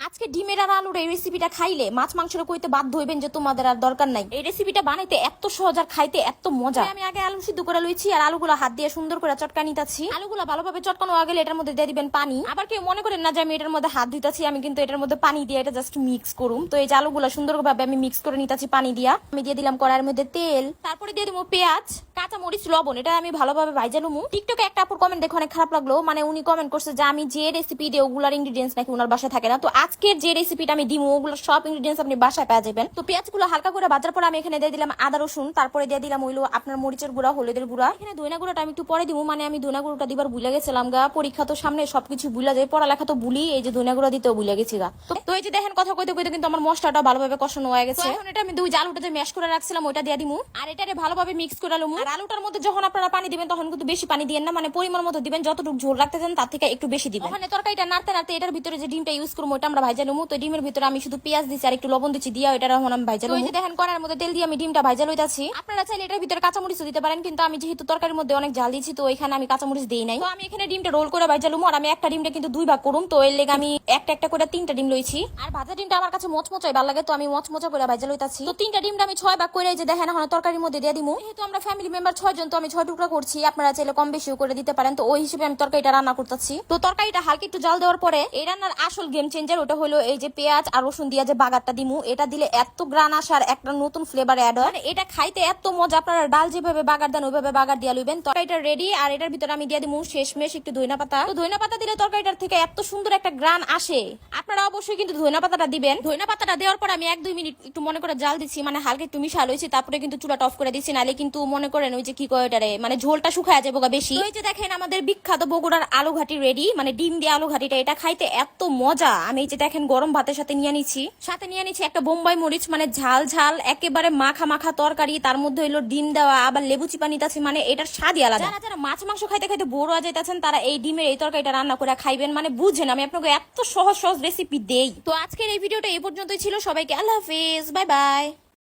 আজকে ডিমের আর আলুর এই রেসিপিটা খাইলে মাছ মাংসের কইতে বাধ্য হইবেন যে তোমাদের আর দরকার নাই। এই রেসিপিটা বানাইতে এত সহজ আর খাইতে এত মজা। আমি আগে আলু সিদ্ধ করে লইছি আর আলুগুলো হাত দিয়ে সুন্দর করে চটকা নিতাছি। আলুগুলো ভালোভাবে চটকানো হয়ে গেলে এটার মধ্যে দিয়ে দিবেন পানি। আবার কেউ মনে করেন না যে আমি এটার মধ্যে হাত দিতেছি, আমি কিন্তু এটার মধ্যে পানি দিয়ে এটা জাস্ট মিক্স করুম। তো এই যে আলুগুলো সুন্দরভাবে আমি মিক্স করে নিতাছি পানি দিয়া। আমি দিয়ে দিলাম কড়াইয়ের মধ্যে তেল, তারপরে দিয়ে দিব পেঁয়াজ, কাঁচা মরিচ, লবণ। এটা আমি ভালোভাবে ভাইজা লুমু। টিকটকে একটা আপুর কমেন্ট দেখে অনেক খারাপ লাগলো, মানে উনি কমেন্ট করছে যে আমি যে রেসিপি দিই ওগুলার ইনগ্রেডিয়েন্টস নাকি ওনার বাসায় থাকে না। তো আজকের যে রেসিপিটা আমি দিমু ওগুলো সব ইনগ্রেডিয়েন্টস আপনি বাসায় পেয়ে যাবেন। তো পেঁয়াজগুলো হালকা করে ভাজার পর আমি এখানে দিয়ে দিলাম আদা রসুন, তারপরে দিয়ে দিলাম হইলো আপনার মরিচের গুঁড়া, হলুদের গুঁড়া। এখানে ধনিয়া গুঁড়াটা আমি একটু পরে দিব, মানে আমি ধনিয়া গুঁড়োটা দিবার ভুলে গেছিলাম গা। পরীক্ষা তো সামনে, সবকিছু ভুলা যায়, পড়ালেখা তো ভুলি, এই যে ধনিয়া গুঁড়া দিতেও ভুলে গেছি গা। তো এই যে দেখেন কথা কইতে কইতে কিন্তু আমার মশলাটা ভালোভাবে কষানো হয়ে গেছে। এখন এটা আমি দুই আলুটা যে ম্যাশ করে রাখছিলাম ওইটা দিয়ে দিমু আর এটারে ভালোভাবে মিক্স করে লমু। আর আলুটার মধ্যে যখন আপনারা পানি দিবেন তখন কিন্তু বেশি পানি দিবেন না, মানে পরিমাণ মতো দিবেন, যতটুকু ঝোল রাখতে চান তার থেকে একটু বেশি দিবেন। ওখানে তরকারিটা নাড়তে নাড়তে এটার ভিতরে যে ডিমটা ইউজ করবো ওটা আমরা ভাইজা লমু। তো ডিমের ভিতরে আমি শুধু পেঁয়াজ দিচ্ছি আর একটু লবণ দিচ্ছি, দিয়ে এটা এখন আমি ভাইজা লমু। দেখেন কড়াইয়ের মধ্যে তেল দিয়ে আমি ডিমটা ভাইজা লইতাছি। আপনারা চাইলে এটার ভিতরে কাঁচামরিচ দিতে পারেন, কিন্তু আমি যেহেতু তরকারির মধ্যে অনেক ঝাল দিচ্ছি তো এখানে আমি কাঁচামরিচ দিই নাই। তো আমি এখানে ডিমটা রোল করে ভাইজা লমু। আর আমি একটা ডিমটা কিন্তু দুই ভাগ করুম, তো এর লেগে আমি একটা একটা করে 3টা ডিম লইছি। আর ভাজা ডিমটা আমার কাছে মচমচাই ভালো লাগে, তো আমি মচমচা করে ভাইজা লইতাছি। তো 3টা ডিমটা আমি 6 ভাগ করে যে দেখেন এখন তরকারির মধ্যে দিয়ে দিমু। যেহেতু আমরা ফ্যামিলি মেম্বার 6 জন, তো আমি 6 টুকরা করছি, আপনারা চাইলে কম বেশিও করে দিতে পারেন। তো ওই হিসেবে আমি তরকারিটা রান্না করতেছি। তো তরকারিটা হালকা একটু জাল দেওয়ার পরে এই রান্নার আসল গেম চেঞ্জার ওটা হলো এই যে পেঁয়াজ আর রসুন দিয়ে যে বাগারটা দিমু। এটা দিলে এত গ্রান আসার একটা নতুন ফ্লেভার অ্যাড হয়, এটা খাইতে এত মজা। আপনারা ডাল যেভাবে বাগার দেন ওইভাবে বাগার দিয়ে লইবেন। তরকারিটা রেডি। আর এটার ভিতরে আমি দিয়ে দিমু শেষমেশ একটু ধনিয়া পাতা। তো ধনিয়া পাতা দিলে তরকারিটার থেকে এত সুন্দর একটা গ্রান আসে, আপনারা অবশ্যই কিন্তু ধনিয়া পাতাটা দিবেন। ধনিয়া পাতাটা দেওয়ার পর আমি 1-2 মিনিট একটু মনে করে জাল দিচ্ছি, মানে হালকা একটু মিশাল হয়েছে, তারপরে কিন্তু চুলাটা অফ করে দিচ্ছি, নাহলে কিন্তু মনে করেন ওই যে কি কয় ওটারে, মানে ঝোলটা শুকায় যাবে বেশি। এই যে দেখেন আমাদের বিখ্যাত বগুড়ার আলু ঘাটি রেডি, মানে ডিম দিয়ে আলু ঘাটিটা। এটা খাইতে এত মজা। আমি এই যে দেখেন গরম ভাতের সাথে নিয়ে নিচ্ছি, একটা বোম্বাই মরিচ, মানে ঝাল ঝাল একেবারে মাখা মাখা তরকারি, তার মধ্যে হইলো ডিম দেওয়া, আবার লেবু চিপা নিতেছি, মানে এটার স্বাদই আলাদা। যারা যারা মাছ মাংস খাইতে খাইতে বোর হয়ে যাইতেছেন তারা এই ডিমের এই তরকারিটা রান্না করে খাইবেন, মানে বুঝেন আমি আপনাকে এত সহজ সহজ রেসিপি দেই। তো আজকের এই ভিডিওটা এই পর্যন্তই ছিল। সবাইকে আল্লাহ হাফেজ, বাই বাই।